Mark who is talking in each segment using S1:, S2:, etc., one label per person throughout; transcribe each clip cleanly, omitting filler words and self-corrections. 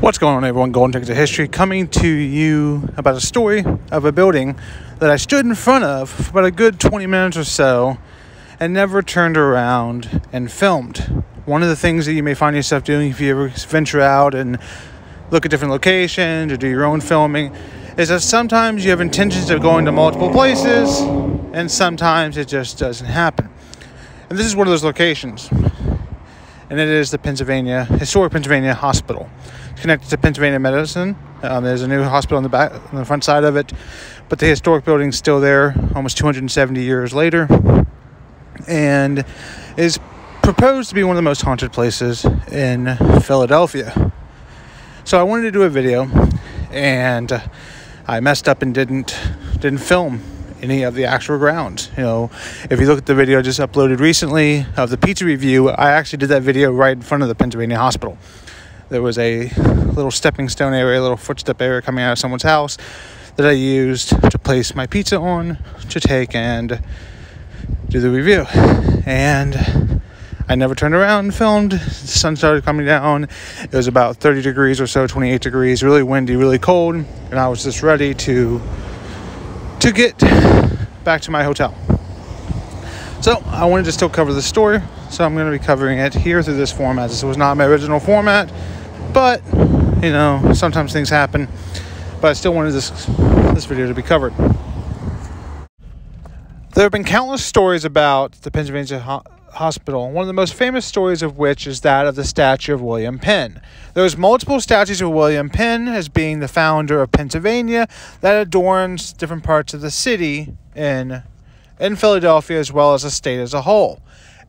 S1: What's going on, everyone? Golden Tickets of History, coming to you about a story of a building that I stood in front of for about a good 20 minutes or so and never turned around and filmed. One of the things that you may find yourself doing if you ever venture out and look at different locations or do your own filming is that sometimes you have intentions of going to multiple places and sometimes it just doesn't happen. And this is one of those locations, and it is the historic Pennsylvania Hospital. It's connected to Pennsylvania Medicine. There's a new hospital on the front side of it, but the historic building's still there almost 270 years later, and is proposed to be one of the most haunted places in Philadelphia. So I wanted to do a video, and I messed up and didn't film any of the actual grounds. You know, if you look at the video I just uploaded recently of the pizza review, I actually did that video right in front of the Pennsylvania Hospital. There was a little stepping stone area, a little footstep area coming out of someone's house that I used to place my pizza on to take and do the review. And I never turned around and filmed. The sun started coming down. It was about 30 degrees or so, 28 degrees, really windy, really cold, and I was just ready to get back to my hotel. So I wanted to still cover the story, so I'm going to be covering it here through this format. This was not my original format, but you know, sometimes things happen, but I still wanted this video to be covered. There have been countless stories about the Pennsylvania Hospital, one of the most famous stories of which is that of the statue of William Penn. There's multiple statues of William Penn as being the founder of Pennsylvania that adorns different parts of the city in Philadelphia as well as the state as a whole.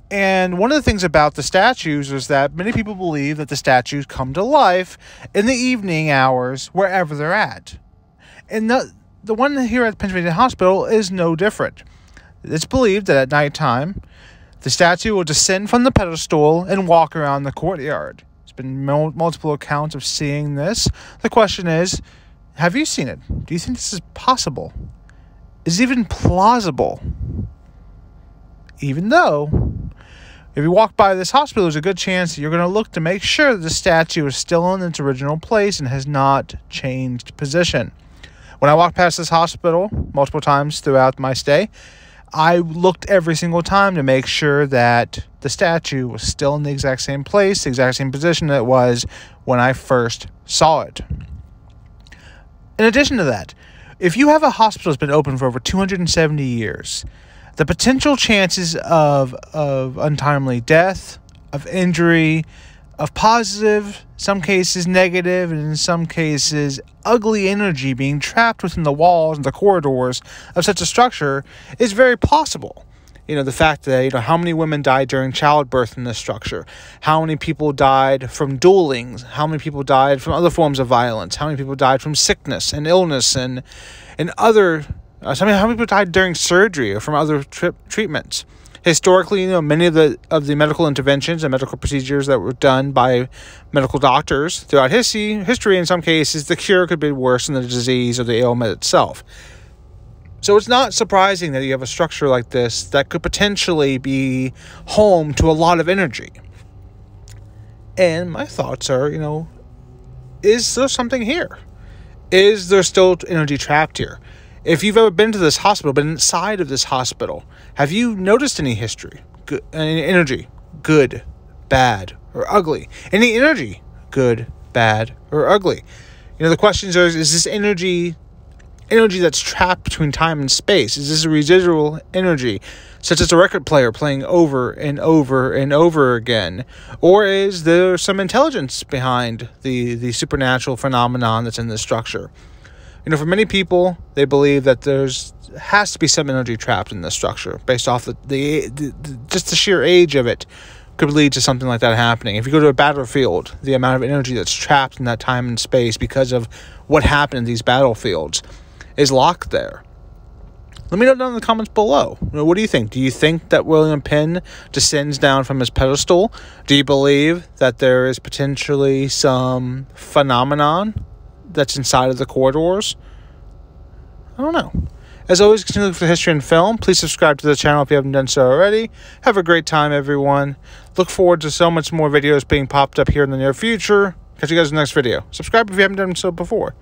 S1: And one of the things about the statues is that many people believe that the statues come to life in the evening hours wherever they're at. And the one here at Pennsylvania Hospital is no different. It's believed that at nighttime, the statue will descend from the pedestal and walk around the courtyard. There's been multiple accounts of seeing this. The question is, have you seen it? Do you think this is possible? Is it even plausible? Even though, if you walk by this hospital, there's a good chance that you're going to look to make sure that the statue is still in its original place and has not changed position. When I walked past this hospital multiple times throughout my stay, I looked every single time to make sure that the statue was still in the exact same place, the exact same position that it was when I first saw it. In addition to that, if you have a hospital that's been open for over 270 years, the potential chances of untimely death, of injury, of positive, some cases negative, and in some cases ugly energy being trapped within the walls and the corridors of such a structure is very possible. You know, the fact that, you know, how many women died during childbirth in this structure, how many people died from dueling, how many people died from other forms of violence, how many people died from sickness and illness and other, how many people died during surgery or from other treatments. Historically, you know, many of the medical interventions and medical procedures that were done by medical doctors throughout history, in some cases, the cure could be worse than the disease or the ailment itself. So it's not surprising that you have a structure like this that could potentially be home to a lot of energy. And my thoughts are, you know, is there something here? Is there still energy trapped here? If you've ever been to this hospital, been inside of this hospital, have you noticed any history, any energy, good, bad, or ugly? Any energy, good, bad, or ugly? You know, the questions are, is this energy that's trapped between time and space? Is this a residual energy, such as a record player playing over and over and over again? Or is there some intelligence behind the supernatural phenomenon that's in this structure? You know, for many people, they believe that has to be some energy trapped in this structure based off just the sheer age of it could lead to something like that happening. If you go to a battlefield, the amount of energy that's trapped in that time and space because of what happened in these battlefields is locked there. Let me know down in the comments below. You know, what do you think? Do you think that William Penn descends down from his pedestal? Do you believe that there is potentially some phenomenon that's inside of the corridors? I don't know. As always, continue to look for history and film. Please subscribe to the channel if you haven't done so already. Have a great time, everyone. Look forward to so much more videos being popped up here in the near future. Catch you guys in the next video. Subscribe if you haven't done so before.